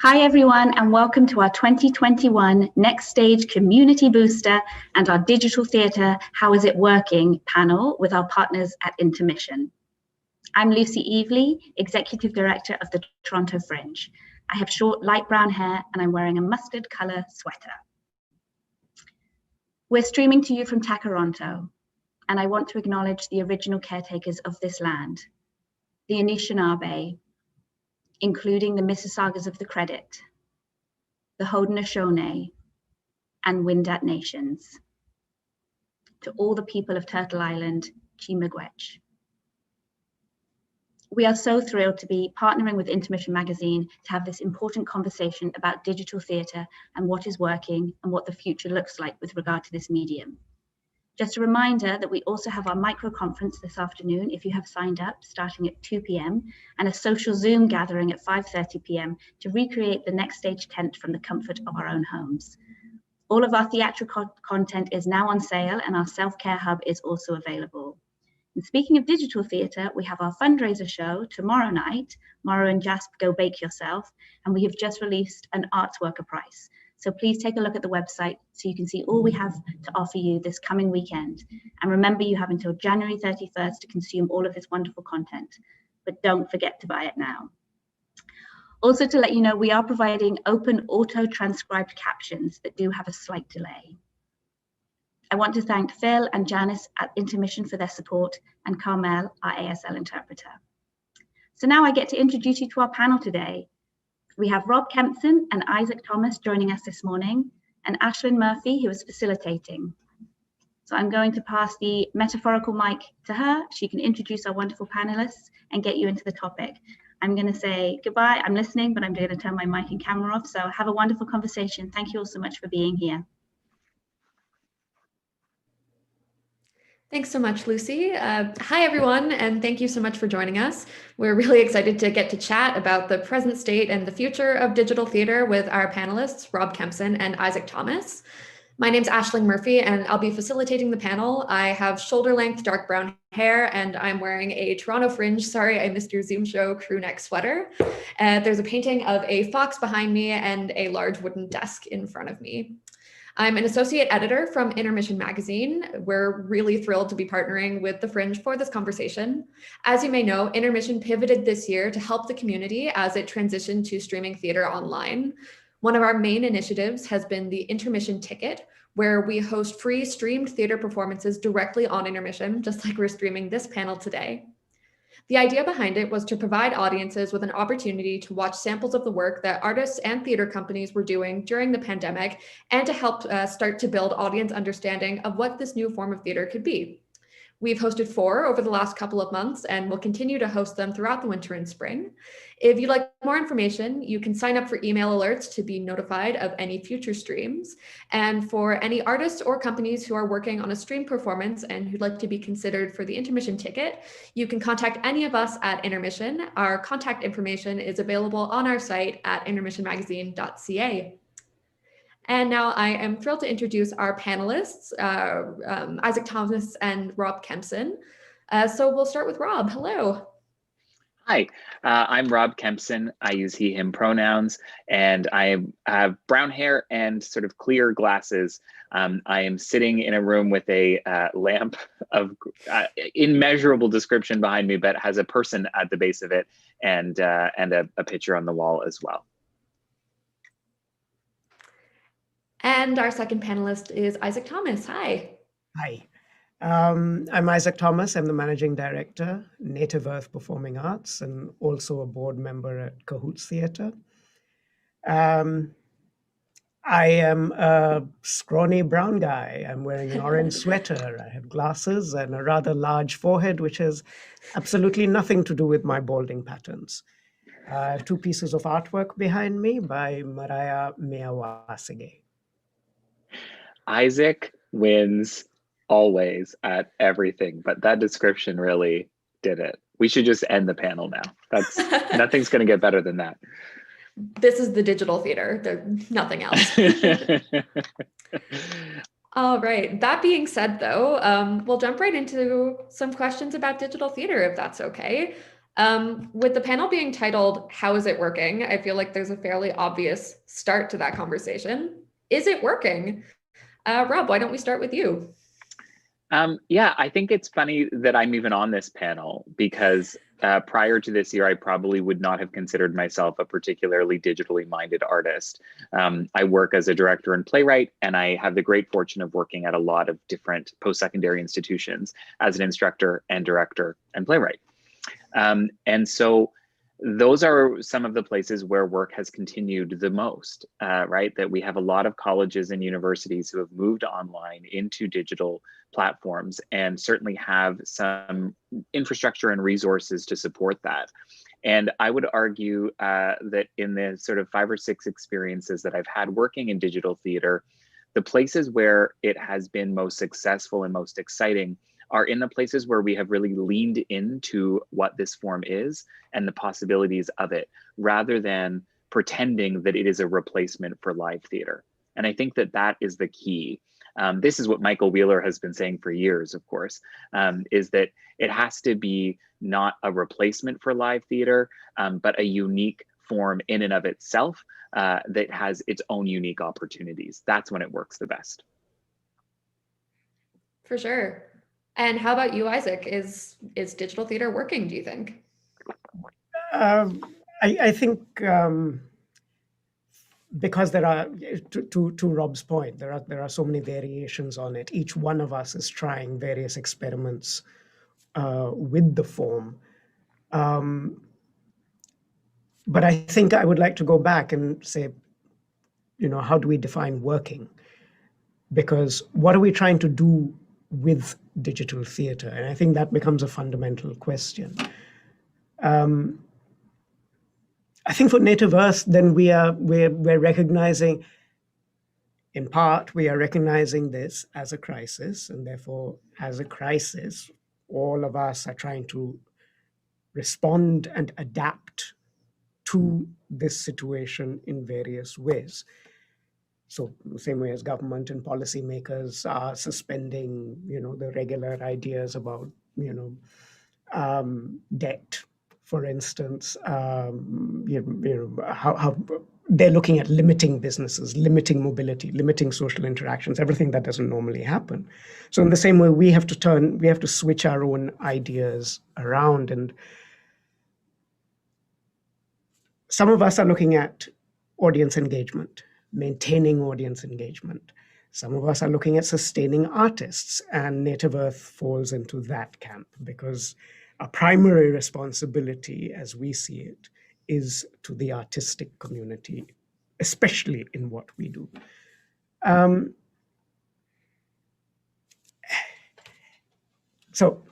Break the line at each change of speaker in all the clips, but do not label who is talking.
Hi everyone, and welcome to our 2021 Next Stage Community Booster and our Digital Theatre How Is It Working panel with our partners at Intermission. I'm Lucy Evely, Executive Director of the Toronto Fringe. I have short light brown hair and I'm wearing a mustard colour sweater. We're streaming to you from Takaronto, and I want to acknowledge the original caretakers of this land, the Anishinaabe, including the Mississaugas of the Credit, the Haudenosaunee, and Wendat Nations. To all the people of Turtle Island, Chi-miigwech. We are so thrilled to be partnering with Intermission Magazine to have this important conversation about digital theatre and what is working and what the future looks like with regard to this medium. Just a reminder that we also have our micro conference this afternoon, if you have signed up, starting at 2 p.m, and a social Zoom gathering at 5:30 p.m. to recreate the Next Stage tent from the comfort of our own homes. All of our theatrical content is now on sale, and our self-care hub is also available. And speaking of digital theatre, we have our fundraiser show tomorrow night, Morrow and Jasp Go Bake Yourself, and we have just released an arts worker prize. So please take a look at the website so you can see all we have to offer you this coming weekend. And remember, you have until January 31st to consume all of this wonderful content, but don't forget to buy it now. Also, to let you know, we are providing open auto-transcribed captions that do have a slight delay. I want to thank Phil and Janice at Intermission for their support, and Carmel, our ASL interpreter. So now I get to introduce you to our panel today. We have Rob Kempson and Isaac Thomas joining us this morning, and Ashlyn Murphy, who is facilitating. So I'm going to pass the metaphorical mic to her. She can introduce our wonderful panelists and get you into the topic. I'm going to say goodbye. I'm listening, but I'm going to turn my mic and camera off. So have a wonderful conversation. Thank you all so much for being here.
Thanks so much, Lucy. Hi, everyone, and thank you so much for joining us. We're really excited to get to chat about the present state and the future of digital theatre with our panelists, Rob Kempson and Isaac Thomas. My name's Ashlyn Murphy, and I'll be facilitating the panel. I have shoulder-length dark brown hair, and I'm wearing a Toronto Fringe, sorry I missed your Zoom show, crew neck sweater. There's a painting of a fox behind me and a large wooden desk in front of me. I'm an associate editor from Intermission Magazine. We're really thrilled to be partnering with The Fringe for this conversation. As you may know, Intermission pivoted this year to help the community as it transitioned to streaming theater online. One of our main initiatives has been the Intermission Ticket, where we host free streamed theater performances directly on Intermission, just like we're streaming this panel today. The idea behind it was to provide audiences with an opportunity to watch samples of the work that artists and theater companies were doing during the pandemic, and to help start to build audience understanding of what this new form of theater could be. We've hosted 4 over the last couple of months, and we'll continue to host them throughout the winter and spring. If you'd like more information, you can sign up for email alerts to be notified of any future streams. And for any artists or companies who are working on a stream performance and who'd like to be considered for the Intermission Ticket, you can contact any of us at Intermission. Our contact information is available on our site at IntermissionMagazine.ca. And now I am thrilled to introduce our panelists, Isaac Thomas and Rob Kempson. So we'll start with Rob. Hello.
Hi, I'm Rob Kempson. I use he, him pronouns, and I have brown hair and sort of clear glasses. I am sitting in a room with a lamp of immeasurable description behind me, but has a person at the base of it, and a picture on the wall as well.
And our second panelist is Isaac Thomas. Hi.
Hi. I'm Isaac Thomas. I'm the Managing Director, Native Earth Performing Arts, and also a board member at Cahoots Theatre. I am a scrawny brown guy. I'm wearing an orange sweater. I have glasses and a rather large forehead, which has absolutely nothing to do with my balding patterns. I have 2 pieces of artwork behind me by Mariah Miyawasige.
Isaac wins always at everything, but that description really did it. We should just end the panel now. That's nothing's going to get better than that.
This is the digital theater. There's nothing else. All right. That being said, though, we'll jump right into some questions about digital theater, if that's okay. With the panel being titled, "How is it working?" I feel like there's a fairly obvious start to that conversation. Is it working? Rob, why don't we start with you?
Yeah, I think it's funny that I'm even on this panel because prior to this year, I probably would not have considered myself a particularly digitally minded artist. I work as a director and playwright, and I have the great fortune of working at a lot of different post-secondary institutions as an instructor and director and playwright. And so those are some of the places where work has continued the most, right? That we have a lot of colleges and universities who have moved online into digital platforms and certainly have some infrastructure and resources to support that. And I would argue that in the sort of 5 or 6 experiences that I've had working in digital theater, the places where it has been most successful and most exciting are in the places where we have really leaned into what this form is and the possibilities of it, rather than pretending that it is a replacement for live theater. And I think that that is the key. This is what Michael Wheeler has been saying for years, of course, is that it has to be not a replacement for live theater, but a unique form in and of itself that has its own unique opportunities. That's when it works the best.
For sure. And how about you, Isaac? Is digital theater working, do you think?
I think because there are, to Rob's point, there are so many variations on it. Each one of us is trying various experiments with the form. But I think I would like to go back and say, how do we define working? Because what are we trying to do with digital theater? And I think that becomes a fundamental question. I think for Native Earth, then we're recognizing, in part, we are recognizing this as a crisis, and therefore, as a crisis, all of us are trying to respond and adapt to this situation in various ways. So the same way as government and policymakers are suspending, the regular ideas about, debt, for instance, how they're looking at limiting businesses, limiting mobility, limiting social interactions, everything that doesn't normally happen. So in the same way, we have to switch our own ideas around. And some of us are looking at audience engagement, maintaining audience engagement. Some of us are looking at sustaining artists, and Native Earth falls into that camp because our primary responsibility, as we see it, is to the artistic community, especially in what we do. So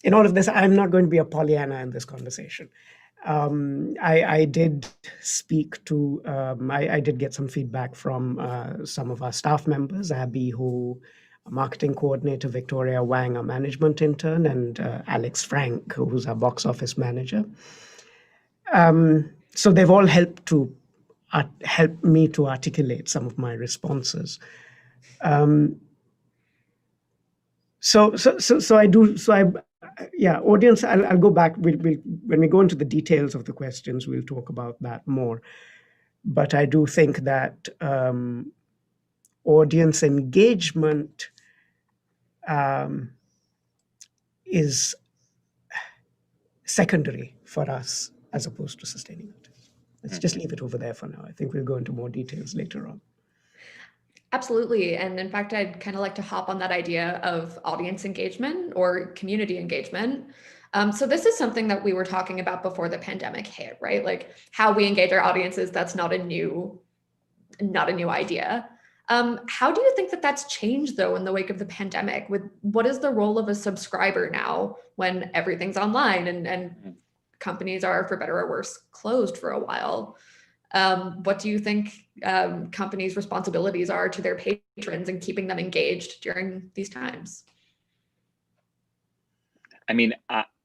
in all of this, I'm not going to be a Pollyanna in this conversation. I did speak to, I did get some feedback from some of our staff members, Abby, who a marketing coordinator, Victoria Wang, a management intern, and Alex Frank, who's our box office manager. So they've all helped me to articulate some of my responses. Audience, I'll go back. When we go into the details of the questions, we'll talk about that more. But I do think that audience engagement is secondary for us as opposed to sustaining it. Let's just leave it over there for now. I think we'll go into more details later on.
Absolutely. And in fact, I'd kind of like to hop on that idea of audience engagement or community engagement. So this is something that we were talking about before the pandemic hit, right? Like how we engage our audiences, that's not a new idea. How do you think that that's changed though in the wake of the pandemic? What is the role of a subscriber now when everything's online and companies are, for better or worse, closed for a while? What do you think companies' responsibilities are to their patrons and keeping them engaged during these times?
I mean,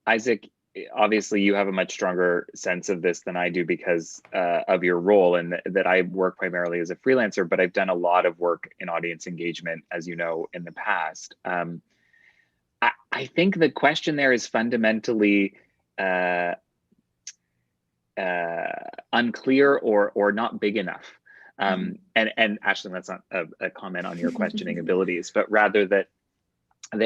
Isaac, obviously you have a much stronger sense of this than I do because of your role, and that I work primarily as a freelancer, but I've done a lot of work in audience engagement, as you know, in the past. I think the question there is fundamentally, unclear or not big enough. And Ashley, that's not a comment on your questioning abilities, but rather that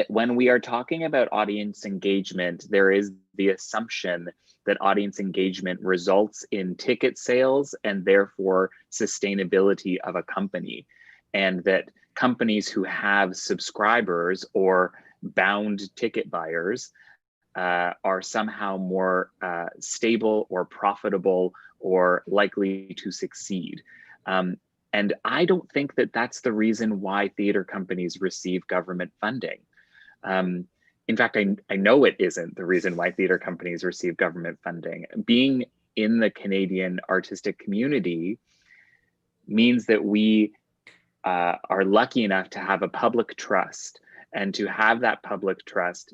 when we are talking about audience engagement, there is the assumption that audience engagement results in ticket sales and therefore sustainability of a company, and that companies who have subscribers or bound ticket buyers are somehow more stable or profitable or likely to succeed. And I don't think that that's the reason why theater companies receive government funding. In fact, I know it isn't the reason why theater companies receive government funding. Being in the Canadian artistic community means that we are lucky enough to have a public trust, and to have that public trust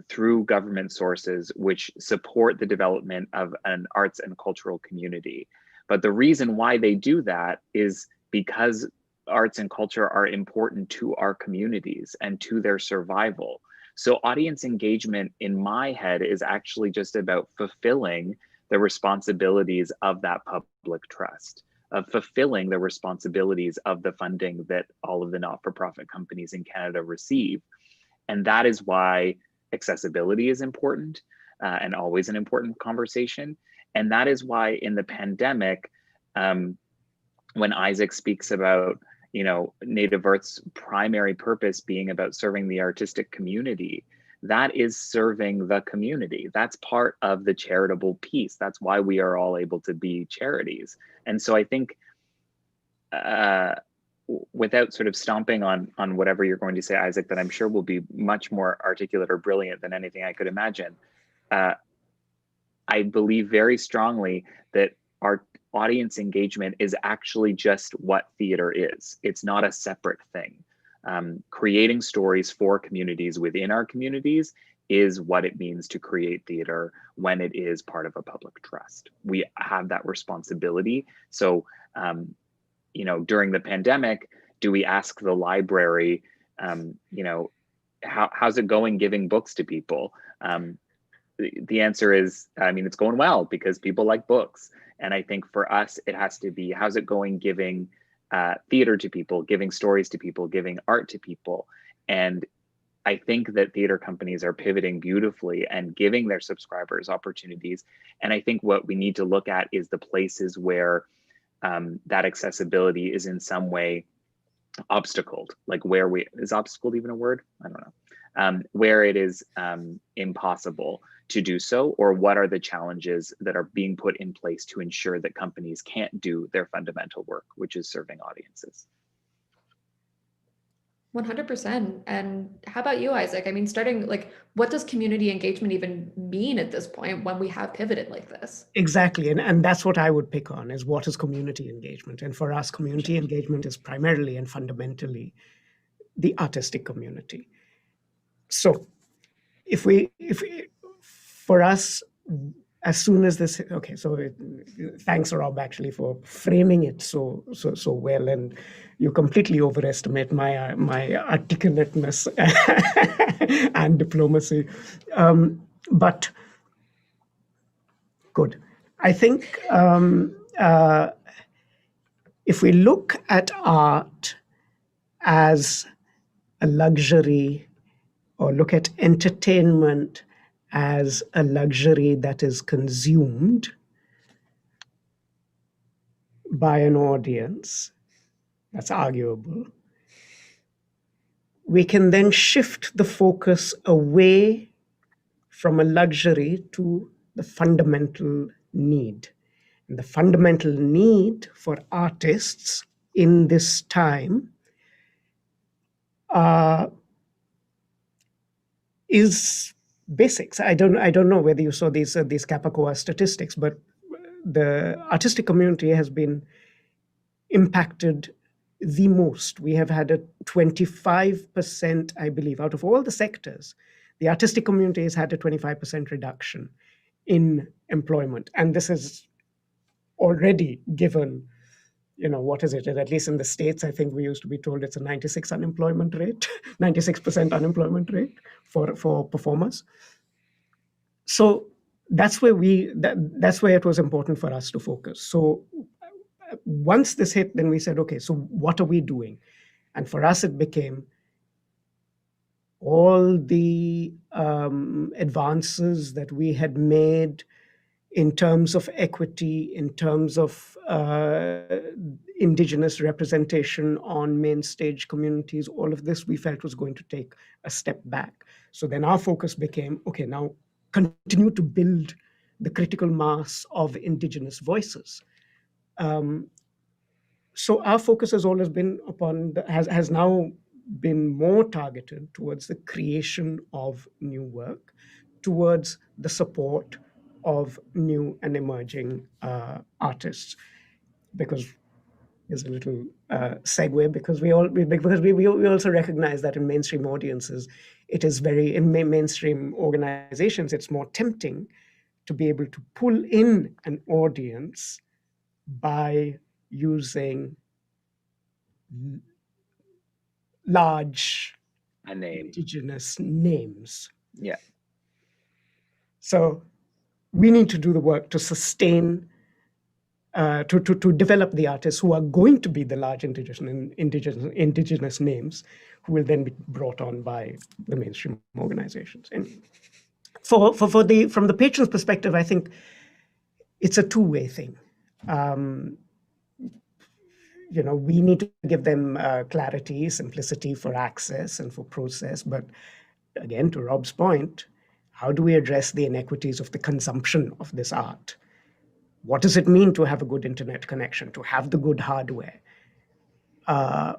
through government sources which support the development of an arts and cultural community. But the reason why they do that is because arts and culture are important to our communities and to their survival. So audience engagement in my head is actually just about fulfilling the responsibilities of that public trust, of fulfilling the responsibilities of the funding that all of the not-for-profit companies in Canada receive. And that is why accessibility is important and always an important conversation. And that is why in the pandemic, when Isaac speaks about, you know, Native Earth's primary purpose being about serving the artistic community, that is serving the community. That's part of the charitable piece. That's why we are all able to be charities. And so I think without sort of stomping on whatever you're going to say, Isaac, that I'm sure will be much more articulate or brilliant than anything I could imagine, I believe very strongly that our audience engagement is actually just what theater is. It's not a separate thing. Creating stories for communities within our communities is what it means to create theater when it is part of a public trust. We have that responsibility. So, you know, during the pandemic, do we ask the library, you know, how's it going giving books to people? The answer is, I mean, it's going well because people like books. And I think for us, it has to be, how's it going giving theater to people, giving stories to people, giving art to people. And I think that theater companies are pivoting beautifully and giving their subscribers opportunities. And I think what we need to look at is the places where that accessibility is in some way obstacled, like is obstacled even a word? I don't know. Where it is impossible to do so, or what are the challenges that are being put in place to ensure that companies can't do their fundamental work, which is serving audiences.
100%. And how about you, Isaac? I mean, what does community engagement even mean at this point when we have pivoted like this?
Exactly. And that's what I would pick on, is what is community engagement? And for us, community engagement is primarily and fundamentally the artistic community. So for us, as soon as this, okay, so thanks, Rob, actually, for framing it so well, and you completely overestimate my articulateness and diplomacy, but good. I think if we look at art as a luxury, or look at entertainment as a luxury that is consumed by an audience, that's arguable. We can then shift the focus away from a luxury to the fundamental need. And the fundamental need for artists in this time is basics. I don't know whether you saw these Capacoa statistics, but the artistic community has been impacted the most. We have had a 25%, I believe, out of all the sectors, the artistic community has had a 25% reduction in employment. And this has already given, you know, what is it? At least in the States, I think we used to be told it's a 96% unemployment rate for performers. So that's where that's where it was important for us to focus. So once this hit, then we said, okay, so what are we doing? And for us, it became all the advances that we had made in terms of equity, in terms of indigenous representation on main stage communities, all of this we felt was going to take a step back. So then our focus became, okay, now continue to build the critical mass of indigenous voices. So our focus has always been upon, has now been more targeted towards the creation of new work, towards the support of new and emerging artists. Because there's a little segue, because we also recognize that in mainstream audiences, it is in mainstream organizations, it's more tempting to be able to pull in an audience by using large indigenous names.
Yeah.
So we need to do the work to sustain, to develop the artists who are going to be the large indigenous names, who will then be brought on by the mainstream organizations. And from the patron's perspective, I think it's a two-way thing. We need to give them clarity, simplicity for access and for process. But again, to Rob's point, how do we address the inequities of the consumption of this art? What does it mean to have a good internet connection, to have the good hardware? All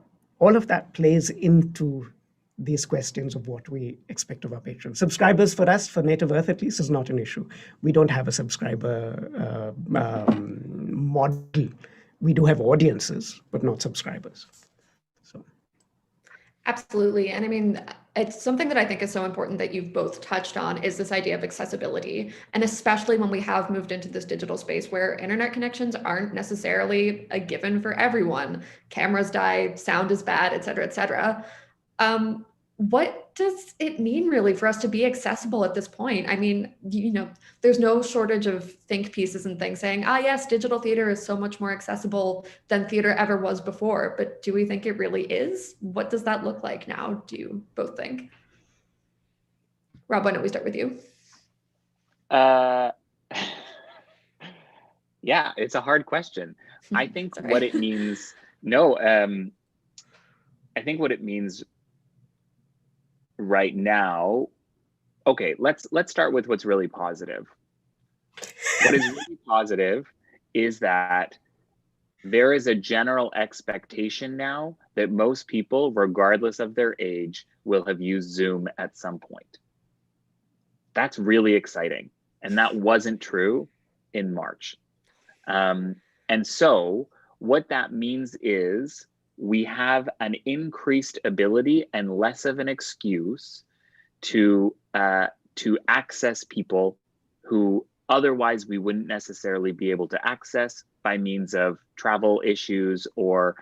of that plays into these questions of what we expect of our patrons. Subscribers for us, for Native Earth at least, is not an issue. We don't have a subscriber model. We do have audiences, but not subscribers. So,
absolutely. And I mean, it's something that I think is so important that you've both touched on is this idea of accessibility. And especially when we have moved into this digital space where internet connections aren't necessarily a given for everyone. Cameras die, sound is bad, et cetera, et cetera. What does it mean really for us to be accessible at this point? I mean, there's no shortage of think pieces and things saying, yes, digital theater is so much more accessible than theater ever was before. But do we think it really is? What does that look like now, do you both think? Rob, why don't we start with you?
Yeah, it's a hard question. I think what it means, I think what it means right now, okay, let's start with what's really positive. What is really positive is that there is a general expectation now that most people, regardless of their age, will have used Zoom at some point. That's really exciting. And that wasn't true in March. And so what that means is we have an increased ability and less of an excuse to access people who otherwise we wouldn't necessarily be able to access by means of travel issues or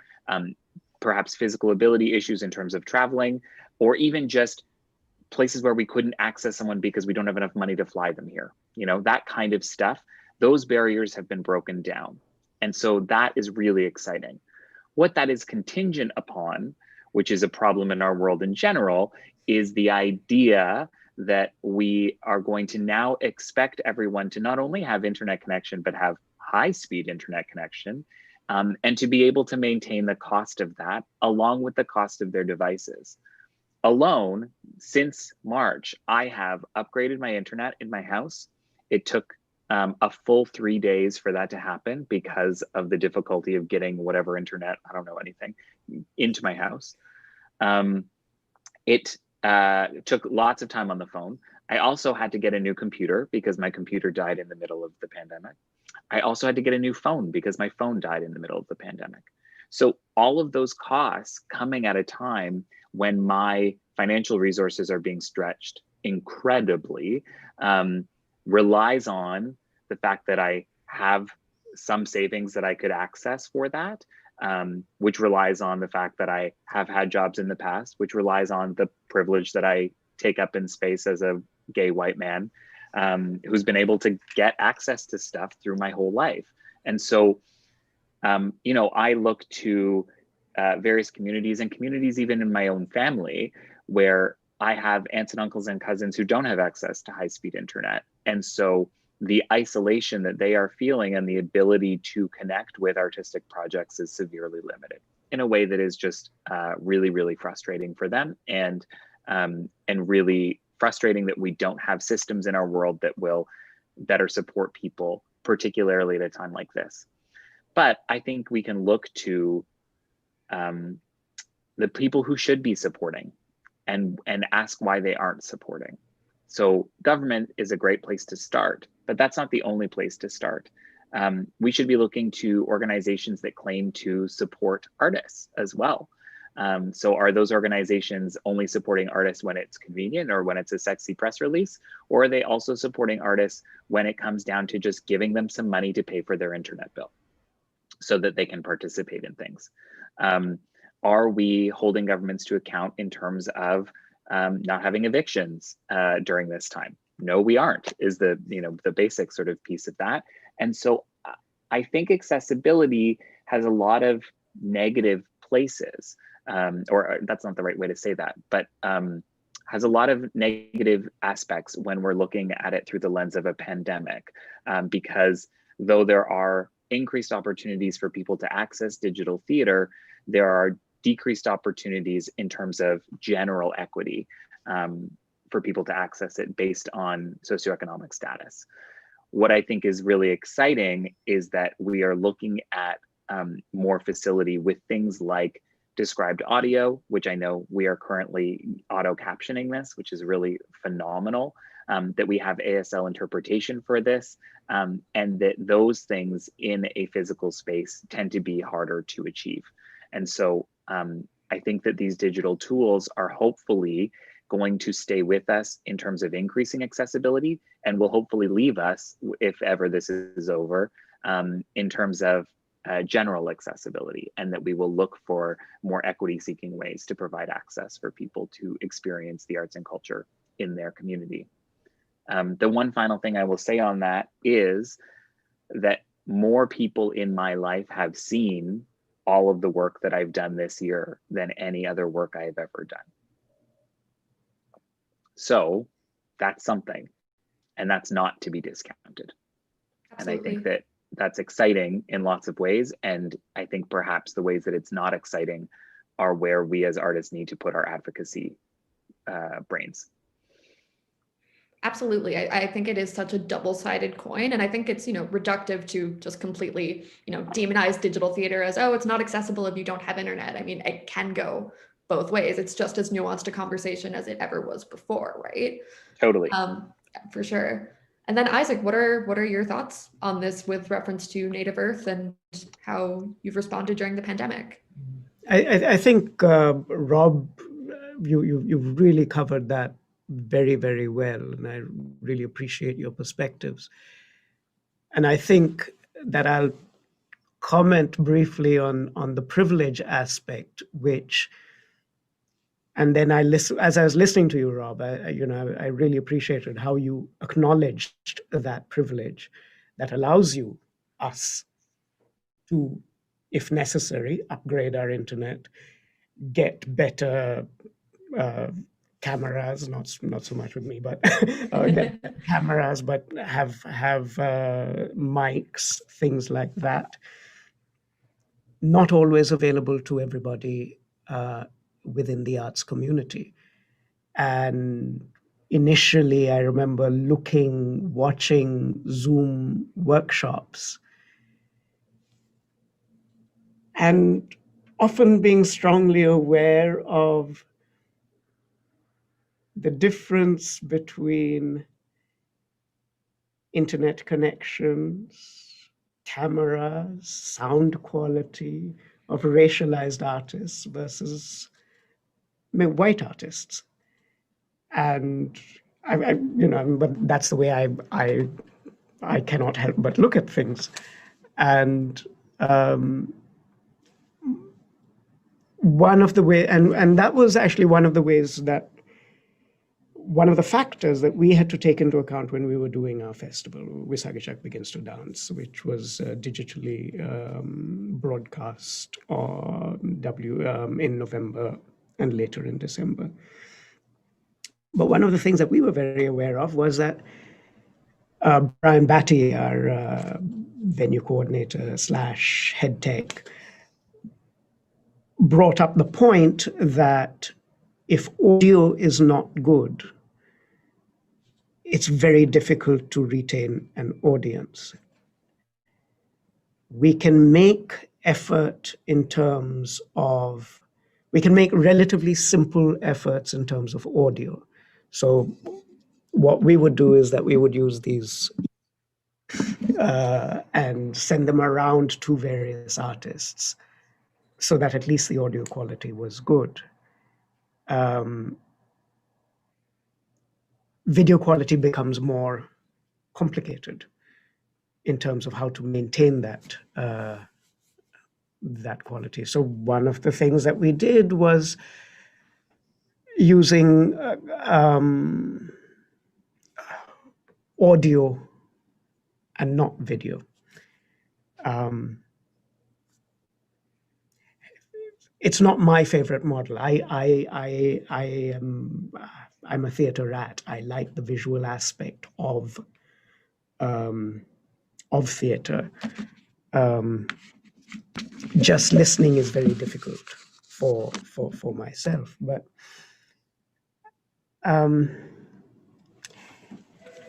perhaps physical ability issues in terms of traveling, or even just places where we couldn't access someone because we don't have enough money to fly them here. That kind of stuff. Those barriers have been broken down. And so that is really exciting. What that is contingent upon, which is a problem in our world in general, is the idea that we are going to now expect everyone to not only have internet connection, but have high-speed internet connection, and to be able to maintain the cost of that along with the cost of their devices. Alone, since March, I have upgraded my internet in my house. It took a full 3 days for that to happen because of the difficulty of getting whatever internet, I don't know anything, into my house. It took lots of time on the phone. I also had to get a new computer because my computer died in the middle of the pandemic. I also had to get a new phone because my phone died in the middle of the pandemic. So all of those costs coming at a time when my financial resources are being stretched incredibly, relies on the fact that I have some savings that I could access for that, which relies on the fact that I have had jobs in the past, which relies on the privilege that I take up in space as a gay white man. who's been able to get access to stuff through my whole life. And so, you know, I look to various communities and communities even in my own family where I have aunts and uncles and cousins who don't have access to high-speed internet. And so the isolation that they are feeling and the ability to connect with artistic projects is severely limited in a way that is just really, really frustrating for them, and really frustrating that we don't have systems in our world that will better support people, particularly at a time like this. But I think we can look to the people who should be supporting and ask why they aren't supporting. So government is a great place to start, but that's not the only place to start. We should be looking to organizations that claim to support artists as well. So are those organizations only supporting artists when it's convenient or when it's a sexy press release? Or are they also supporting artists when it comes down to just giving them some money to pay for their internet bill so that they can participate in things? Are we holding governments to account in terms of not having evictions during this time? No, we aren't, is the basic sort of piece of that. And so I think accessibility has a lot of negative places, or that's not the right way to say that, but has a lot of negative aspects when we're looking at it through the lens of a pandemic, because though there are increased opportunities for people to access digital theater, there are decreased opportunities in terms of general equity for people to access it based on socioeconomic status. What I think is really exciting is that we are looking at more facility with things like described audio, which I know we are currently auto-captioning this, which is really phenomenal, that we have ASL interpretation for this, and that those things in a physical space tend to be harder to achieve. And so I think that these digital tools are hopefully going to stay with us in terms of increasing accessibility, and will hopefully leave us, if ever this is over, in terms of general accessibility, and that we will look for more equity-seeking ways to provide access for people to experience the arts and culture in their community. The one final thing I will say on that is that more people in my life have seen all of the work that I've done this year than any other work I have ever done. So that's something, and that's not to be discounted. Absolutely. And I think that that's exciting in lots of ways. And I think perhaps the ways that it's not exciting are where we as artists need to put our advocacy brains.
Absolutely. I think it is such a double-sided coin. And I think it's, reductive to just completely, demonize digital theater as, oh, it's not accessible if you don't have internet. I mean, it can go both ways. It's just as nuanced a conversation as it ever was before, right?
Totally.
For sure. And then Isaac, what are your thoughts on this with reference to Native Earth and how you've responded during the pandemic?
I think, Rob, you've really covered that very, very well, and I really appreciate your perspectives. And I think that I'll comment briefly on the privilege aspect, which, and then as I was listening to you, Rob, I really appreciated how you acknowledged that privilege that allows us to, if necessary, upgrade our internet, get better cameras, not so much with me, but get cameras, but have mics, things like that. Not always available to everybody within the arts community. And initially, I remember watching Zoom workshops, and often being strongly aware of the difference between internet connections, cameras, sound quality of racialized artists versus white artists. And but that's the way I cannot help but look at things. And one of the ways, and that was actually one of the ways that one of the factors that we had to take into account when we were doing our festival, Wisagachak Begins to Dance, which was digitally broadcast in November and later in December. But one of the things that we were very aware of was that Brian Batty, our venue coordinator / head tech, brought up the point that if audio is not good, it's very difficult to retain an audience. We can make relatively simple efforts in terms of audio. So what we would do is that we would use these and send them around to various artists so that at least the audio quality was good. Video quality becomes more complicated in terms of how to maintain that quality. So one of the things that we did was using audio and not video. It's not my favorite model. I'm a theater rat. I like the visual aspect of theater. Just listening is very difficult for myself. But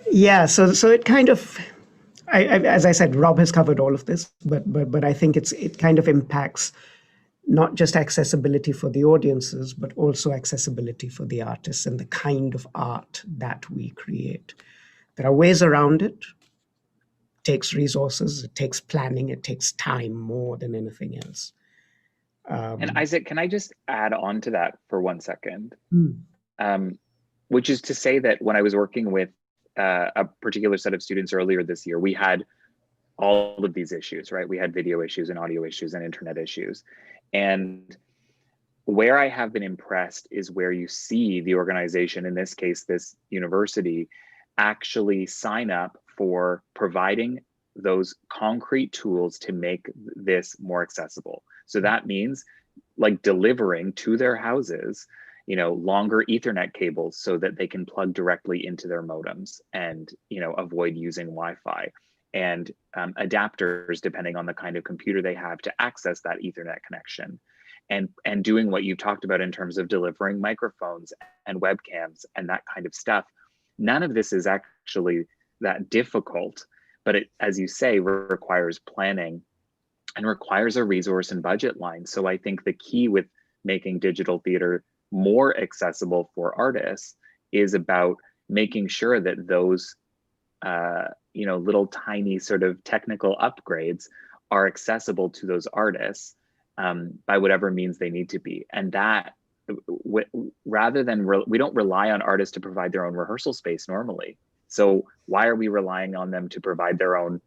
yeah, so it kind of, as I said, Rob has covered all of this, but I think it kind of impacts not just accessibility for the audiences, but also accessibility for the artists and the kind of art that we create. There are ways around it. It takes resources, it takes planning, it takes time more than anything else.
And Isaac, can I just add on to that for 1 second? Which is to say that when I was working with a particular set of students earlier this year, we had all of these issues, right? We had video issues and audio issues and internet issues. And where I have been impressed is where you see the organization, in this case, this university, actually sign up for providing those concrete tools to make this more accessible. So that means like delivering to their houses, longer Ethernet cables so that they can plug directly into their modems and, avoid using Wi-Fi, and adapters depending on the kind of computer they have to access that Ethernet connection, and doing what you talked about in terms of delivering microphones and webcams and that kind of stuff. None of this is actually that difficult, but it, as you say, requires planning and requires a resource and budget line. So I think the key with making digital theater more accessible for artists is about making sure that those little tiny sort of technical upgrades are accessible to those artists by whatever means they need to be. And that rather than we don't rely on artists to provide their own rehearsal space normally. So why are we relying on them to provide their own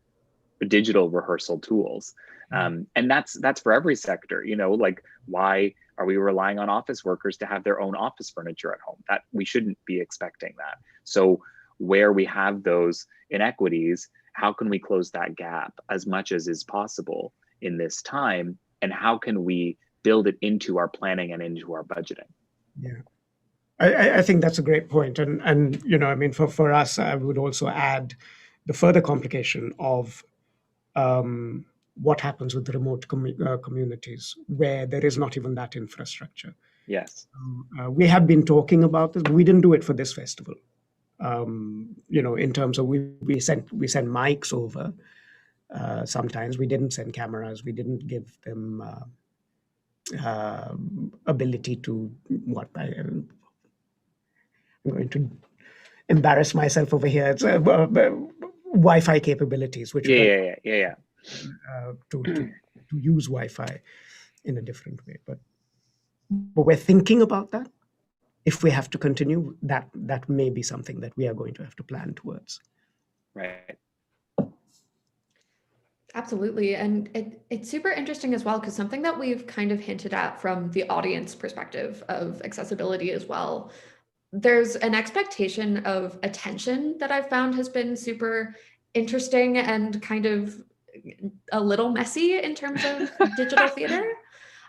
digital rehearsal tools? And that's for every sector, like why are we relying on office workers to have their own office furniture at home? That we shouldn't be expecting that. So where we have those inequities, how can we close that gap as much as is possible in this time? And how can we build it into our planning and into our budgeting?
Yeah, I think that's a great point. And for us, I would also add the further complication of what happens with the remote communities where there is not even that infrastructure.
Yes.
We have been talking about this, but we didn't do it for this festival. In terms of we sent mics over. Sometimes we didn't send cameras. We didn't give them ability to I'm going to embarrass myself over here. It's Wi-Fi capabilities, which
yeah.
To use Wi-Fi in a different way. But we're thinking about that. If we have to continue, that may be something that we are going to have to plan towards.
Right.
Absolutely. And it's super interesting as well, because something that we've kind of hinted at from the audience perspective of accessibility as well there's an expectation of attention that I've found has been super interesting and kind of a little messy in terms of digital theater.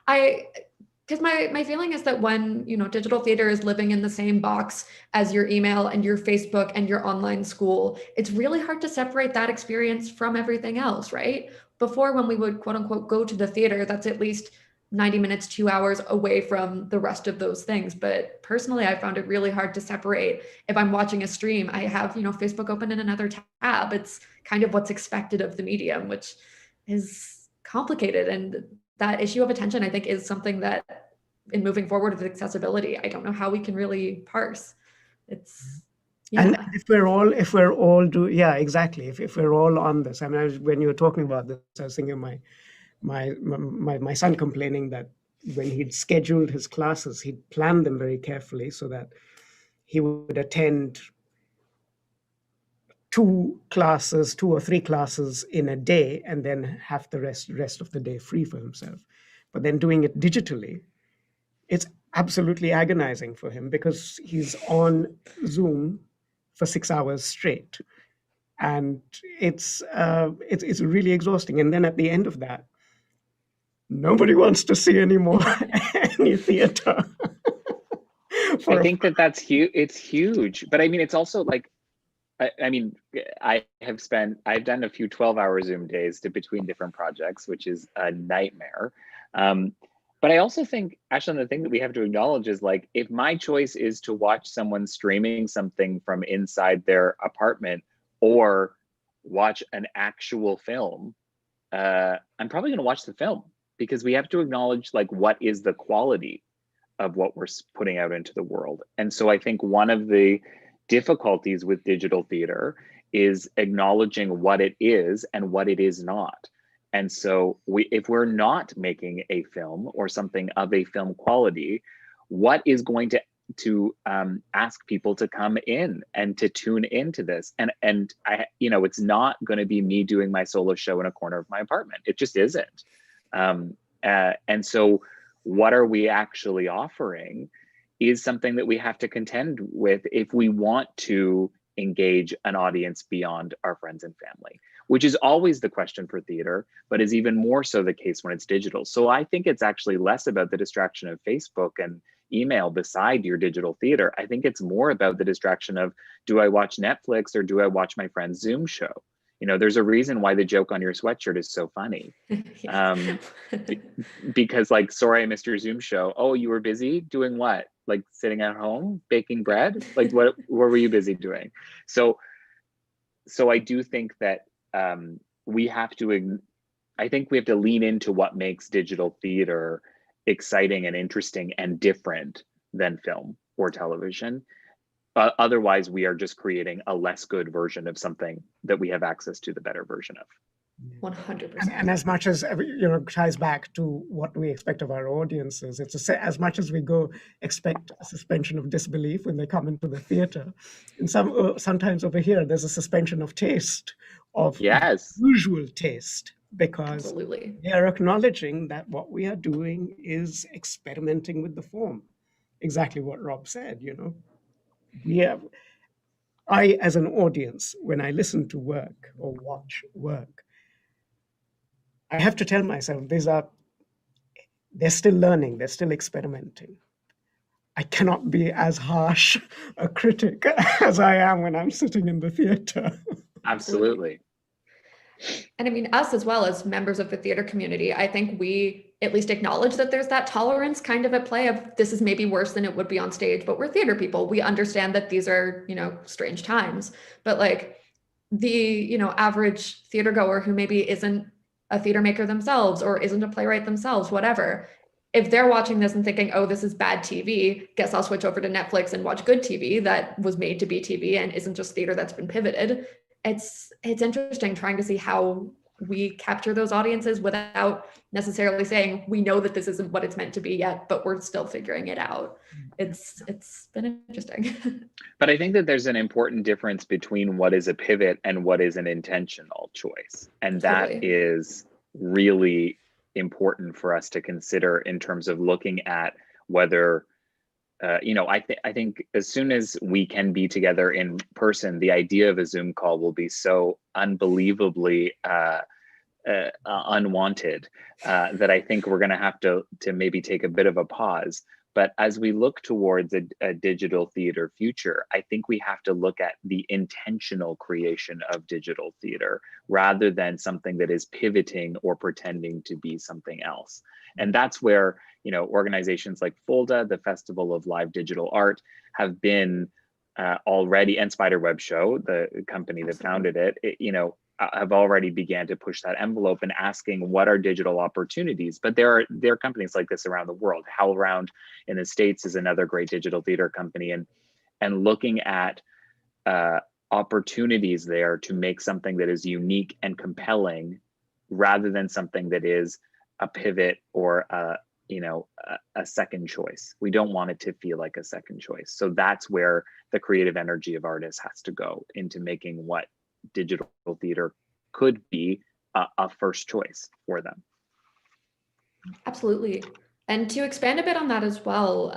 Because my feeling is that when, digital theater is living in the same box as your email and your Facebook and your online school, it's really hard to separate that experience from everything else, right? Before, when we would quote unquote go to the theater, that's at least 90 minutes, 2 hours away from the rest of those things. But personally, I found it really hard to separate. If I'm watching a stream, I have, Facebook open in another tab. It's kind of what's expected of the medium, which is complicated. And that issue of attention, I think, is something that in moving forward with accessibility, I don't know how we can really parse. It's, yeah.
And if we're all exactly. If we're all on this, I mean, when you were talking about this, I was thinking of my son complaining that when he'd scheduled his classes, he'd planned them very carefully so that he would attend 2 or 3 classes in a day and then have the rest of the day free for himself. But then doing it digitally, it's absolutely agonizing for him because he's on Zoom for 6 hours straight. And it's really exhausting. And then at the end of that, nobody wants to see any more any theater.
I think that's huge. It's huge. But I mean, it's also like, I've done a few 12-hour Zoom days between different projects, which is a nightmare. But I also think, Ashlyn, the thing that we have to acknowledge is, like, if my choice is to watch someone streaming something from inside their apartment or watch an actual film, I'm probably going to watch the film, because we have to acknowledge, like, what is the quality of what we're putting out into the world. And so I think one of the difficulties with digital theater is acknowledging what it is and what it is not. And so if we're not making a film or something of a film quality, what is going to ask people to come in and to tune into this? And I, it's not going to be me doing my solo show in a corner of my apartment. It just isn't. And so what are we actually offering is something that we have to contend with if we want to engage an audience beyond our friends and family, which is always the question for theater, but is even more so the case when it's digital. So I think it's actually less about the distraction of Facebook and email beside your digital theater. I think it's more about the distraction of, do I watch Netflix or do I watch my friend's Zoom show? There's a reason why the joke on your sweatshirt is so funny. Because, like, sorry, I missed your Zoom show. Oh, you were busy doing what? Like sitting at home, baking bread? Like what were you busy doing? So I do think that we have to lean into what makes digital theater exciting and interesting and different than film or television. Otherwise, we are just creating a less good version of something that we have access to the better version of.
100%.
And as much as, ties back to what we expect of our audiences, it's as much as we expect a suspension of disbelief when they come into the theater. And sometimes over here, there's a suspension of taste, of usual taste, because
Absolutely.
they are acknowledging that what we are doing is experimenting with the form. Exactly what Rob said, I, as an audience, when I listen to work or watch work, I have to tell myself they're still learning, they're still experimenting. I cannot be as harsh a critic as I am when I'm sitting in the theater.
Absolutely.
And I mean, us as well as members of the theater community, I think we at least acknowledge that there's that tolerance kind of at play of, this is maybe worse than it would be on stage, but we're theater people. We understand that these are, strange times. But like the, average theater goer who maybe isn't a theater maker themselves or isn't a playwright themselves, whatever, if they're watching this and thinking, oh, this is bad TV, guess I'll switch over to Netflix and watch good TV that was made to be TV and isn't just theater that's been pivoted. It's interesting trying to see how we capture those audiences without necessarily saying, we know that this isn't what it's meant to be yet, but we're still figuring it out. It's been interesting.
But I think that there's an important difference between what is a pivot and what is an intentional choice. And
Totally.
That is really important for us to consider in terms of looking at whether I think as soon as we can be together in person, the idea of a Zoom call will be so unbelievably unwanted that I think we're going to have to maybe take a bit of a pause. But as we look towards a digital theater future, I think we have to look at the intentional creation of digital theater rather than something that is pivoting or pretending to be something else. And that's where, organizations like FOLDA, the Festival of Live Digital Art, have been already, and Spiderweb Show, the company that founded it, have already began to push that envelope and asking what are digital opportunities. But there are companies like this around the world. HowlRound in the States is another great digital theater company, and looking at opportunities there to make something that is unique and compelling rather than something that is a pivot or a second choice. We don't want it to feel like a second choice. So that's where the creative energy of artists has to go into making what digital theater could be a first choice for them.
Absolutely. And to expand a bit on that as well,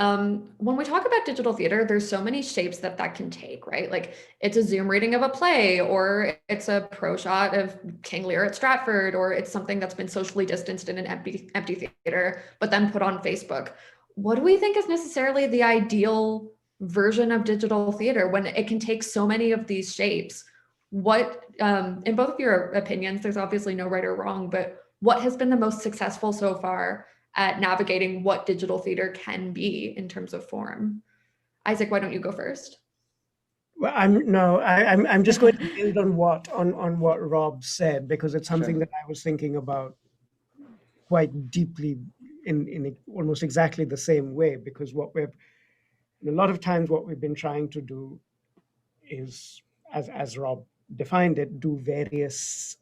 when we talk about digital theater, there's so many shapes that can take, right? Like it's a Zoom reading of a play, or it's a pro shot of King Lear at Stratford, or it's something that's been socially distanced in an empty theater, but then put on Facebook. What do we think is necessarily the ideal version of digital theater when it can take so many of these shapes? What, in both of your opinions, there's obviously no right or wrong, but what has been the most successful so far at navigating what digital theater can be in terms of form? Isaac, why don't you go first?
Well, I'm just going to build on what Rob said, because it's something that I was thinking about quite deeply in almost exactly the same way. Because a lot of times what we've been trying to do is, as Rob defined it, do various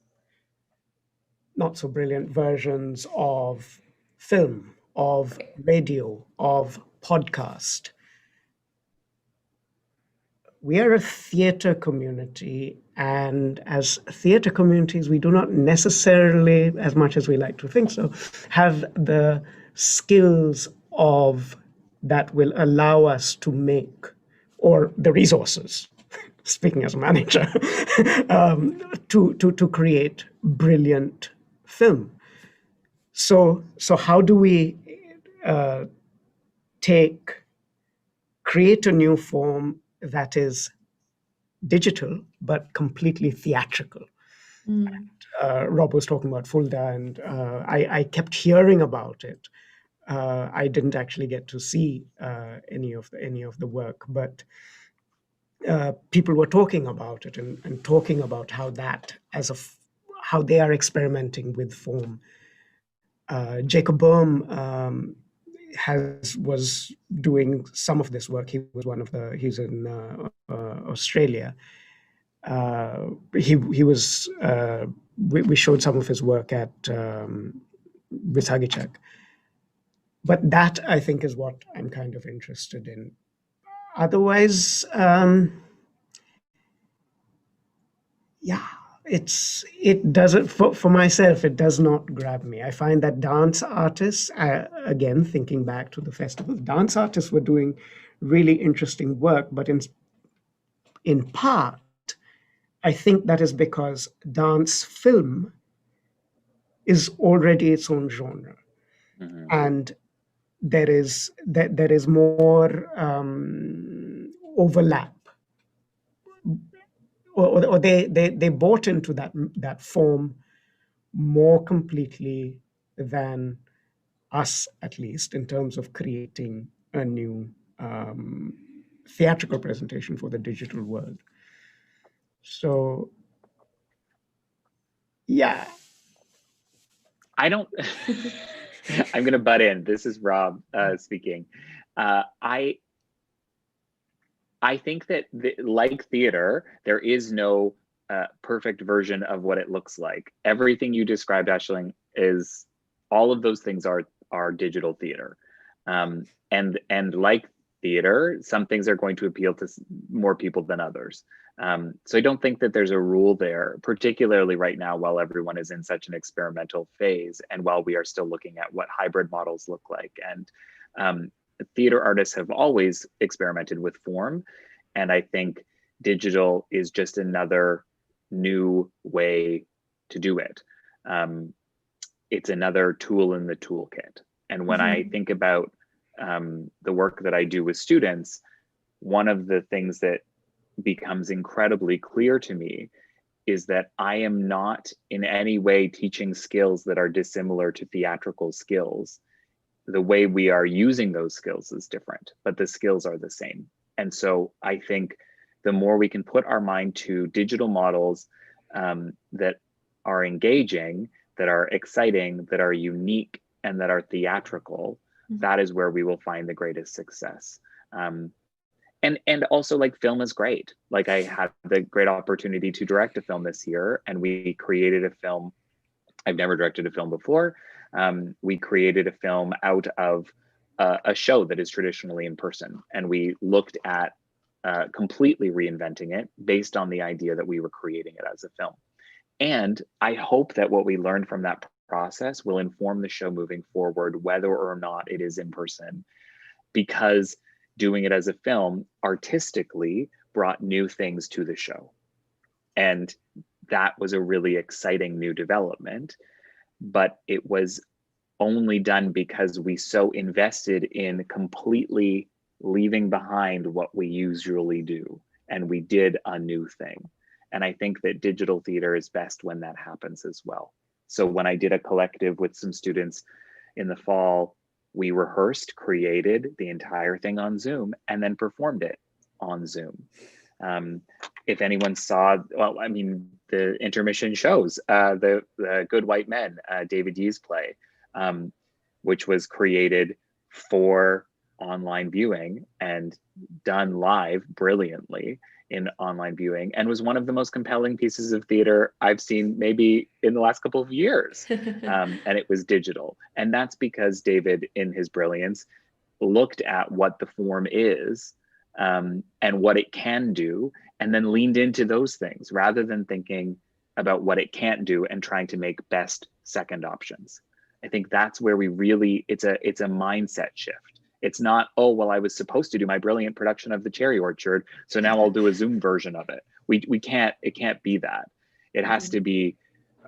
not so brilliant versions of film, of radio, of podcast. We are a theater community, and as theater communities, we do not necessarily, as much as we like to think so, have the skills that will allow us to make, or the resources, speaking as a manager, to create brilliant film. So how do we create a new form that is digital but completely theatrical? Rob was talking about Fulda, and I kept hearing about it. I didn't actually get to see any of the work, but people were talking about it and talking about how how they are experimenting with form. Jacob Boehm was doing some of this work. He's in Australia. We showed some of his work at Visagichak. But that, I think, is what I'm kind of interested in. Otherwise, it doesn't, for myself, it does not grab me. I find that dance artists, again, thinking back to the festival, dance artists were doing really interesting work, but in part, I think that is because dance film is already its own genre. Mm-hmm. And there is more overlap, or they bought into that form more completely than us, at least in terms of creating a new theatrical presentation for the digital world. So, yeah.
I don't. I'm going to butt in. This is Rob speaking. I think that like theater, there is no perfect version of what it looks like. Everything you described, Aisling, is all of those things are digital theater, and like theater, some things are going to appeal to more people than others. So I don't think that there's a rule there, particularly right now while everyone is in such an experimental phase and while we are still looking at what hybrid models look like. And theater artists have always experimented with form, and I think digital is just another new way to do it. It's another tool in the toolkit. And when I think about the work that I do with students, one of the things that becomes incredibly clear to me is that I am not in any way teaching skills that are dissimilar to theatrical skills. The way we are using those skills is different, but the skills are the same. And so I think the more we can put our mind to digital models that are engaging, that are exciting, that are unique, and that are theatrical, that is where we will find the greatest success. And also, like, film is great. Like, I had the great opportunity to direct a film this year, and we created a film. I've never directed a film before. We created a film out of a show that is traditionally in person, and we looked at completely reinventing it based on the idea that we were creating it as a film. And I hope that what we learned from that process will inform the show moving forward, whether or not it is in person, because doing it as a film artistically brought new things to the show. And that was a really exciting new development, but it was only done because we so invested in completely leaving behind what we usually do, and we did a new thing. And I think that digital theater is best when that happens as well. So when I did a collective with some students in the fall, we rehearsed, created the entire thing on Zoom, and then performed it on Zoom. If anyone saw, well, I mean, the intermission shows, the Good White Men, David Yee's play, which was created for online viewing and done live brilliantly in online viewing, and was one of the most compelling pieces of theater I've seen maybe in the last couple of years. And it was digital. And that's because David, in his brilliance, looked at what the form is and what it can do, and then leaned into those things rather than thinking about what it can't do and trying to make best second options. I think that's where we really, it's a mindset shift. It's not, oh, well, I was supposed to do my brilliant production of The Cherry Orchard, so now I'll do a Zoom version of it. It can't be that. It has to be,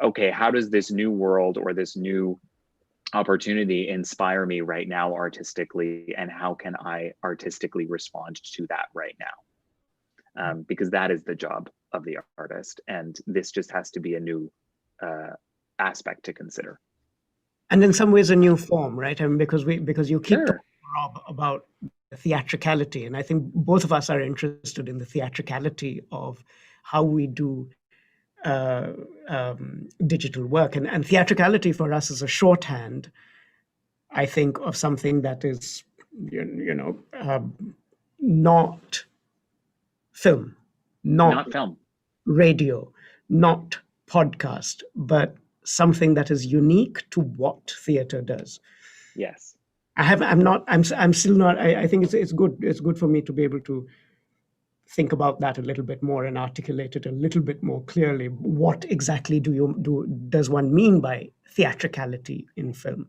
okay, how does this new world or this new opportunity inspire me right now artistically, and how can I artistically respond to that right now? Because that is the job of the artist, and this just has to be a new aspect to consider.
And in some ways a new form, right? I mean, because you keep
Sure.
talking, Rob, about theatricality, and I think both of us are interested in the theatricality of how we do digital work, and theatricality for us is a shorthand, I think, of something that is, not film,
Not film.
radio, not podcast, but something that is unique to what theater does.
Yes.
I'm still not, I think it's good for me to be able to think about that a little bit more and articulate it a little bit more clearly. What exactly does one mean by theatricality in film?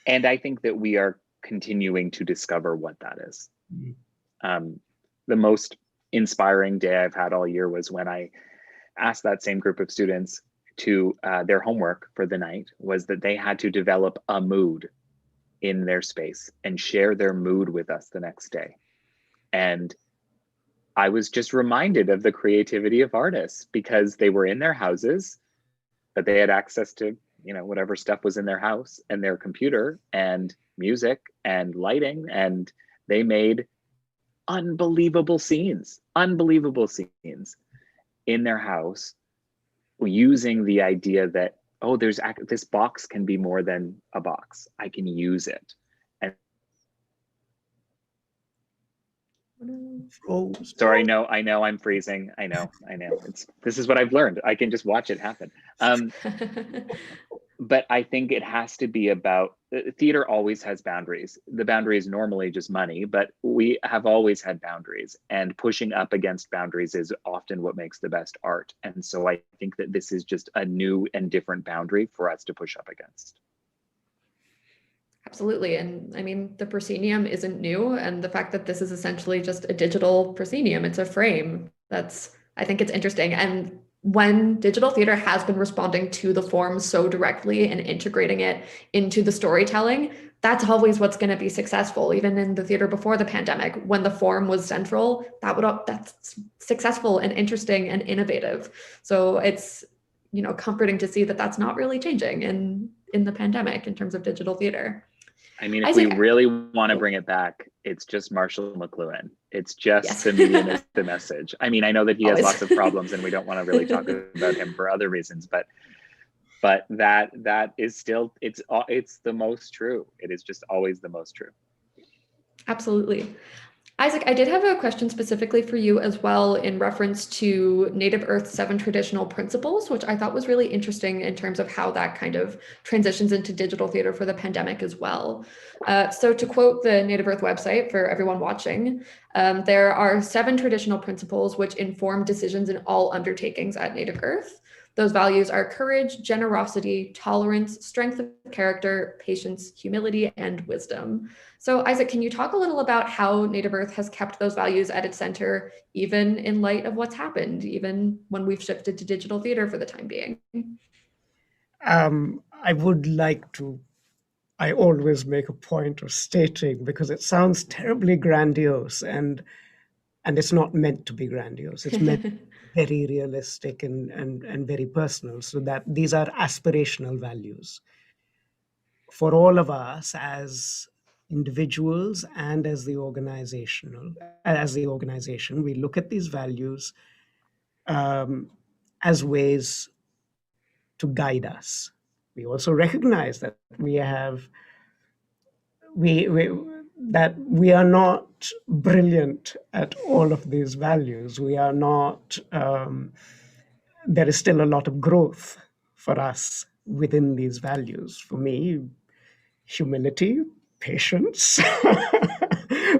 And I think that we are continuing to discover what that is. The most inspiring day I've had all year was when I asked that same group of students to, their homework for the night was that they had to develop a mood in their space and share their mood with us the next day. And I was just reminded of the creativity of artists, because they were in their houses, but they had access to, whatever stuff was in their house and their computer and music and lighting, and they made unbelievable scenes in their house, using the idea that, oh, this box can be more than a box. I can use it. And sorry, I know I'm freezing. I know. This is what I've learned. I can just watch it happen. But I think it has to be about, theater always has boundaries. The boundary is normally just money, but we have always had boundaries, and pushing up against boundaries is often what makes the best art. And so I think that this is just a new and different boundary for us to push up against.
Absolutely. And I mean, the proscenium isn't new. And the fact that this is essentially just a digital proscenium, it's a frame. I think it's interesting. And when digital theater has been responding to the form so directly and integrating it into the storytelling, that's always what's going to be successful. Even in the theater before the pandemic, when the form was central, that's successful and interesting and innovative. So it's, comforting to see that that's not really changing in the pandemic in terms of digital theater.
I mean, if we really want to bring it back, it's just Marshall McLuhan. It's just the medium is the message. I mean, I know that he has lots of problems and we don't want to really talk about him for other reasons, but that is still, it's the most true. It is just always the most true.
Absolutely. Isaac, I did have a question specifically for you as well in reference to Native Earth's 7 traditional principles, which I thought was really interesting in terms of how that kind of transitions into digital theater for the pandemic as well. So to quote the Native Earth website for everyone watching, there are 7 traditional principles which inform decisions in all undertakings at Native Earth. Those values are courage, generosity, tolerance, strength of character, patience, humility, and wisdom. So Isaac, can you talk a little about how Native Earth has kept those values at its center, even in light of what's happened, even when we've shifted to digital theater for the time being?
I would like to, I always make a point of stating, because it sounds terribly grandiose, and it's not meant to be grandiose. It's meant very realistic and very personal, so that these are aspirational values for all of us as individuals and as the organization. We look at these values as ways to guide us. We also recognize that that we are not brilliant at all of these values. We are not, there is still a lot of growth for us within these values. For me, humility, patience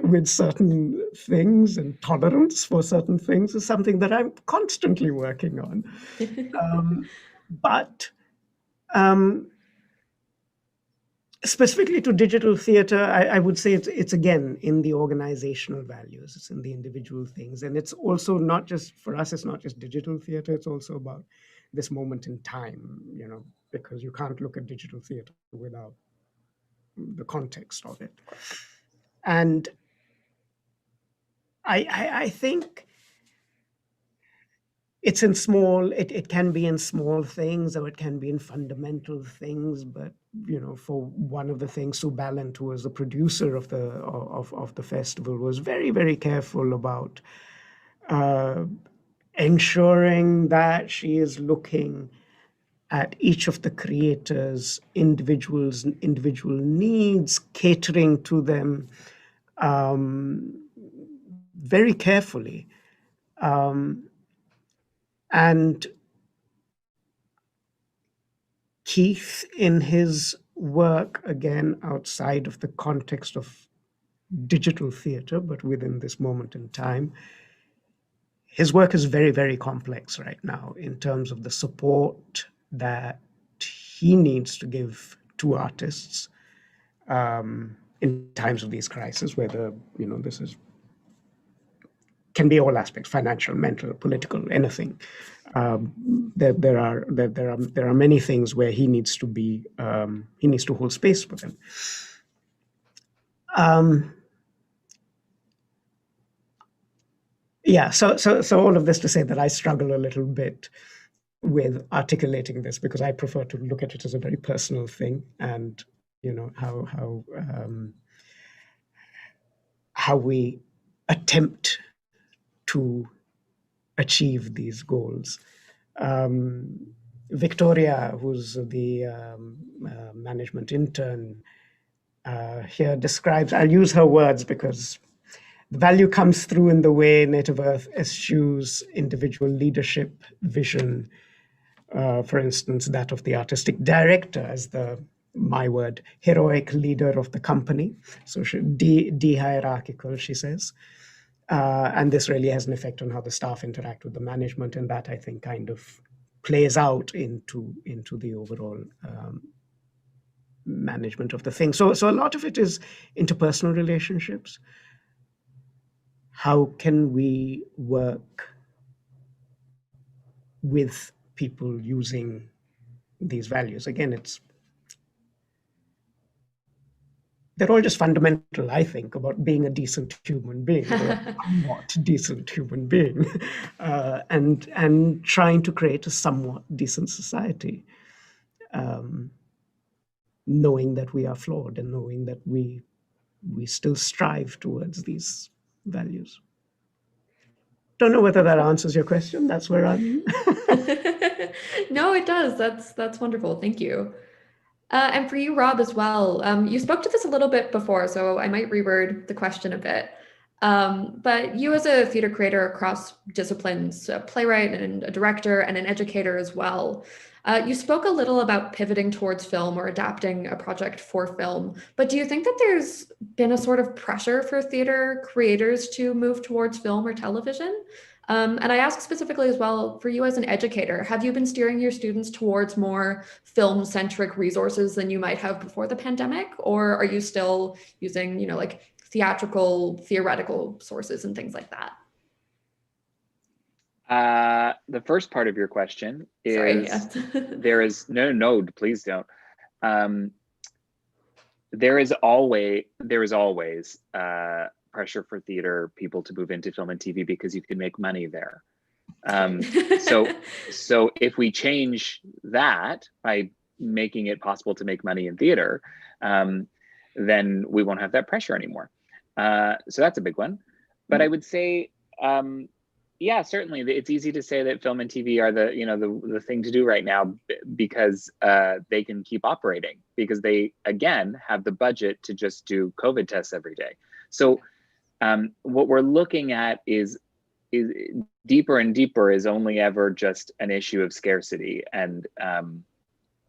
with certain things, and tolerance for certain things is something that I'm constantly working on. But specifically to digital theater, I would say it's again in the organizational values, it's in the individual things. And it's also not just, for us, it's not just digital theater, it's also about this moment in time, because you can't look at digital theater without the context of it. And I think it's in small, it can be in small things, or it can be in fundamental things. But for one of the things, Sue Ballant, who was the producer of the festival, was very, very careful about ensuring that she is looking at each of the creators' individual needs, catering to them very carefully. And Keith, in his work, again, outside of the context of digital theater, but within this moment in time, his work is very, very complex right now in terms of the support that he needs to give to artists in times of these crises, whether, this is can be all aspects: financial, mental, political, anything. There are many things where he needs to be he needs to hold space for them. So all of this to say that I struggle a little bit with articulating this, because I prefer to look at it as a very personal thing, and how we attempt to achieve these goals. Victoria, who's the management intern here, describes, I'll use her words because the value comes through in the way Native Earth eschews individual leadership, vision, for instance, that of the artistic director as the, my word, heroic leader of the company. So de-hierarchical, she says. And this really has an effect on how the staff interact with the management, and that, I think, kind of plays out into the overall management of the thing. So a lot of it is interpersonal relationships. How can we work with people using these values? Again, they're all just fundamental, I think, about being a decent human being, or a somewhat decent human being, and trying to create a somewhat decent society, knowing that we are flawed and knowing that we still strive towards these values. Don't know whether that answers your question. That's where I'm.
No, it does. That's wonderful. Thank you. And for you, Rob, as well, you spoke to this a little bit before, so I might reword the question a bit. But you as a theater creator across disciplines, a playwright and a director and an educator as well, you spoke a little about pivoting towards film or adapting a project for film, but do you think that there's been a sort of pressure for theater creators to move towards film or television? And I ask specifically as well, for you as an educator, have you been steering your students towards more film-centric resources than you might have before the pandemic? Or are you still using, like theatrical, theoretical sources and things like that?
The first part of your question is,
sorry, yeah.
There is, no, please don't. There is always pressure for theater people to move into film and TV because you can make money there. So if we change that by making it possible to make money in theater, then we won't have that pressure anymore. So that's a big one. But I would say, yeah, certainly it's easy to say that film and TV are the thing to do right now because they can keep operating, because they, again, have the budget to just do COVID tests every day. So what we're looking at is deeper and deeper is only ever just an issue of scarcity and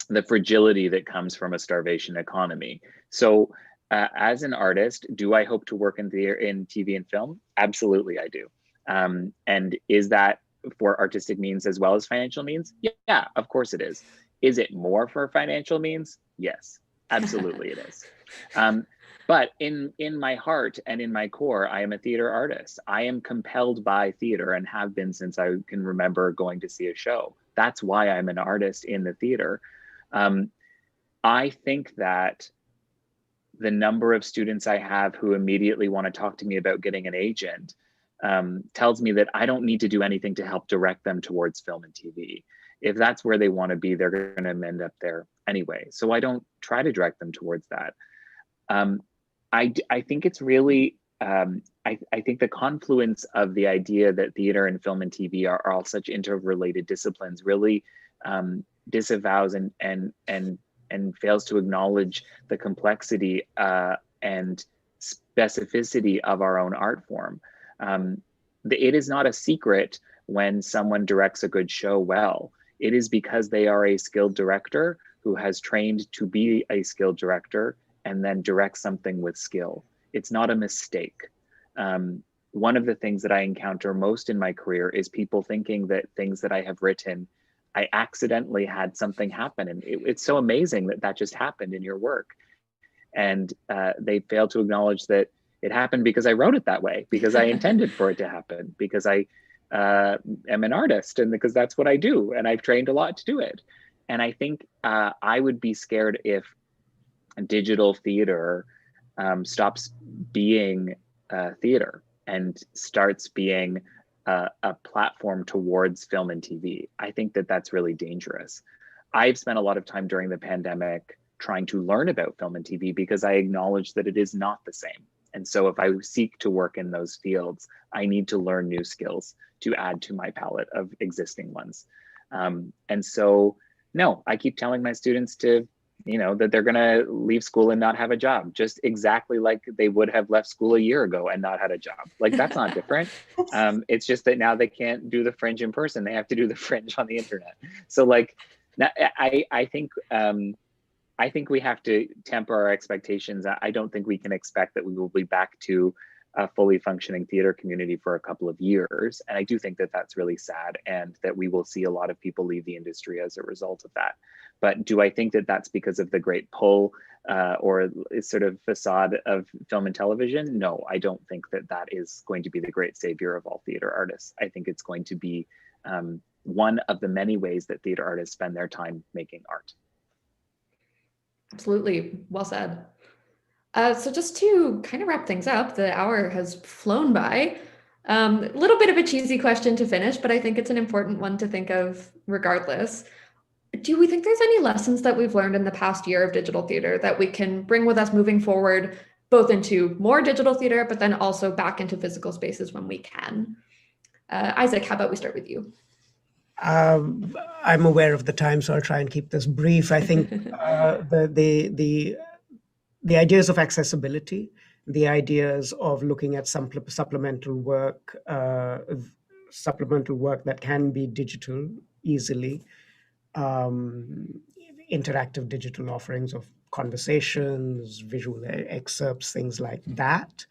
the fragility that comes from a starvation economy. So as an artist, do I hope to work in TV and film? Absolutely, I do. And is that for artistic means as well as financial means? Yeah, of course it is. Is it more for financial means? Yes, absolutely it is. But in my heart and in my core, I am a theater artist. I am compelled by theater and have been since I can remember going to see a show. That's why I'm an artist in the theater. I think that the number of students I have who immediately want to talk to me about getting an agent tells me that I don't need to do anything to help direct them towards film and TV. If that's where they want to be, they're going to end up there anyway. So I don't try to direct them towards that. I think it's really, I think the confluence of the idea that theater and film and TV are all such interrelated disciplines really disavows and fails to acknowledge the complexity and specificity of our own art form. It is not a secret when someone directs a good show well. It is because they are a skilled director who has trained to be a skilled director and then direct something with skill. It's not a mistake. One of the things that I encounter most in my career is people thinking that things that I have written, I accidentally had something happen. And it's so amazing that that just happened in your work. And they fail to acknowledge that it happened because I wrote it that way, because I intended for it to happen, because I am an artist and because that's what I do. And I've trained a lot to do it. And I think I would be scared if digital theater stops being theater and starts being a platform towards film and TV. I think that that's really dangerous. I've spent a lot of time during the pandemic trying to learn about film and TV because I acknowledge that it is not the same. And so if I seek to work in those fields, I need to learn new skills to add to my palette of existing ones. And so, no, I keep telling my students to, that they're going to leave school and not have a job, just exactly like they would have left school a year ago and not had a job. Like, that's not different. It's just that now they can't do the Fringe in person. They have to do the Fringe on the internet. So like, I think we have to temper our expectations. I don't think we can expect that we will be back to a fully functioning theater community for a couple of years. And I do think that that's really sad, and that we will see a lot of people leave the industry as a result of that. But do I think that that's because of the great pull or sort of facade of film and television? No, I don't think that that is going to be the great savior of all theater artists. I think it's going to be one of the many ways that theater artists spend their time making art.
Absolutely, well said. So just to kind of wrap things up, the hour has flown by. A little bit of a cheesy question to finish, but I think it's an important one to think of regardless. Do we think there's any lessons that we've learned in the past year of digital theater that we can bring with us moving forward, both into more digital theater, but then also back into physical spaces when we can? Isaac, how about we start with you?
I'm aware of the time, so I'll try and keep this brief. I think the ideas of accessibility, the ideas of looking at supplemental work that can be digital easily, interactive digital offerings of conversations, visual excerpts, things like that.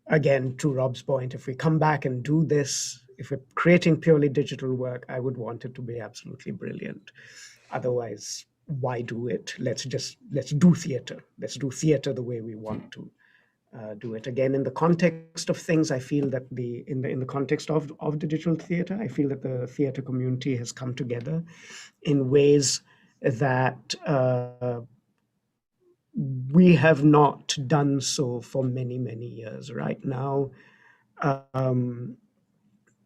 Again, to Rob's point, if we come back and do this, if we're creating purely digital work, I would want it to be absolutely brilliant. Otherwise, why do it? Let's do theater. Let's do theater the way we want to do it. Again, in the context of things, I feel that in the context of digital theater, I feel that the theater community has come together in ways that we have not done so for many, many years. Right now,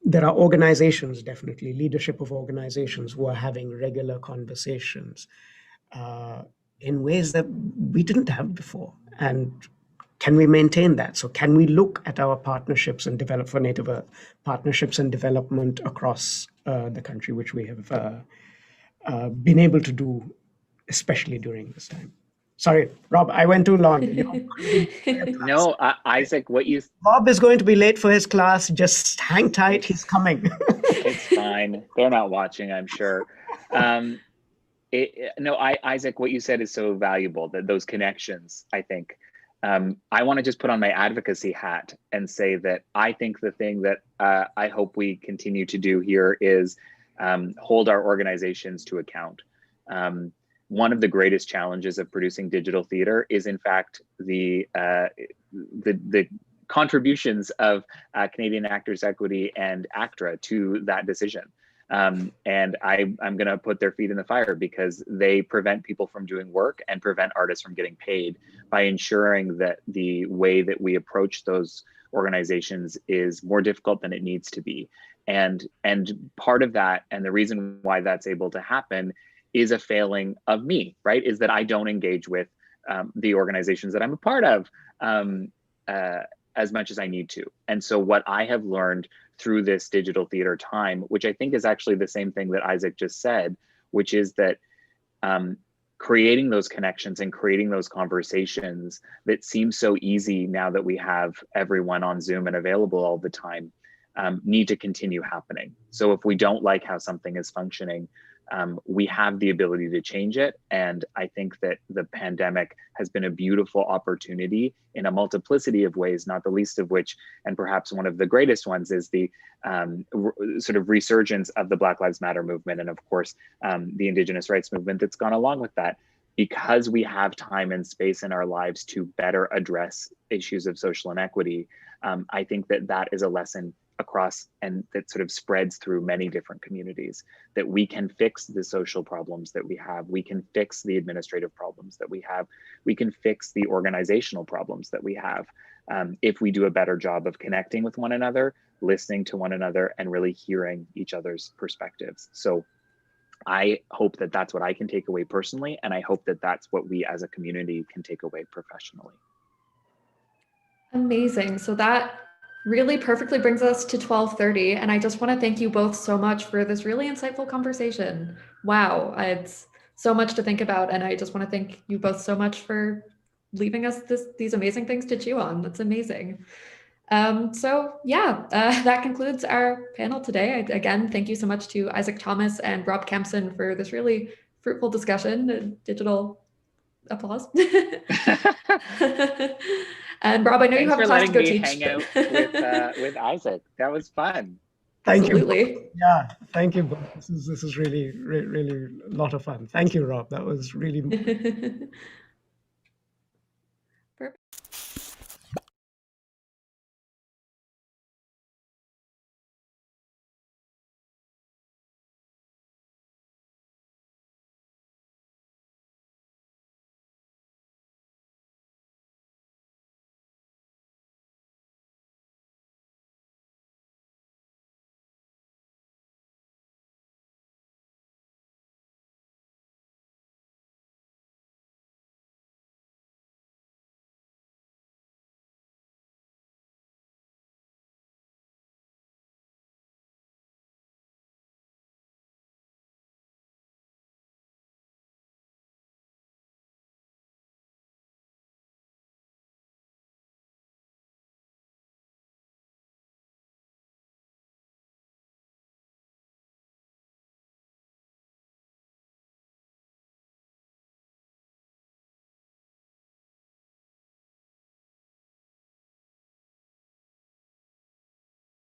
there are organizations, definitely leadership of organizations, who are having regular conversations in ways that we didn't have before. And can we maintain that? So can we look at our partnerships and develop for Native Earth, partnerships and development across the country, which we have been able to do, especially during this time. Sorry, Rob, I went too long.
No, Isaac,
Rob is going to be late for his class. Just hang tight, he's coming.
It's fine. They're not watching, I'm sure. Isaac, what you said is so valuable, that those connections, I think. I want to just put on my advocacy hat and say that I think the thing that I hope we continue to do here is hold our organizations to account. One of the greatest challenges of producing digital theater is, in fact, the contributions of Canadian Actors Equity and ACTRA to that decision. And I'm going to put their feet in the fire, because they prevent people from doing work and prevent artists from getting paid by ensuring that the way that we approach those organizations is more difficult than it needs to be. And part of that, and the reason why that's able to happen, is a failing of me, right? Is that I don't engage with the organizations that I'm a part of as much as I need to. And so what I have learned through this digital theater time, which I think is actually the same thing that Isaac just said, which is that creating those connections and creating those conversations that seem so easy now that we have everyone on Zoom and available all the time, need to continue happening. So if we don't like how something is functioning, we have the ability to change it. And I think that the pandemic has been a beautiful opportunity in a multiplicity of ways, not the least of which, and perhaps one of the greatest ones, is the sort of resurgence of the Black Lives Matter movement. And of course, the Indigenous rights movement that's gone along with that. Because we have time and space in our lives to better address issues of social inequity, I think that that is a lesson across, and that sort of spreads through many different communities, that we can fix the social problems that we have, we can fix the administrative problems that we have, we can fix the organizational problems that we have, if we do a better job of connecting with one another, listening to one another, and really hearing each other's perspectives. So I hope that that's what I can take away personally, and I hope that that's what we as a community can take away professionally.
Amazing. So that really perfectly brings us to 12:30. And I just want to thank you both so much for this really insightful conversation. Wow, it's so much to think about. And I just want to thank you both so much for leaving us these amazing things to chew on. That's amazing. That concludes our panel today. Again, thank you so much to Isaac Thomas and Rob Kempson for this really fruitful discussion, digital applause. And Rob, I know you
Thanks
have
for
class to
letting
go
me
teach.
hang out with Isaac. That was fun.
Thank
Absolutely.
you. Yeah, thank you both. This is really, really a lot of fun. Thank you, Rob. That was really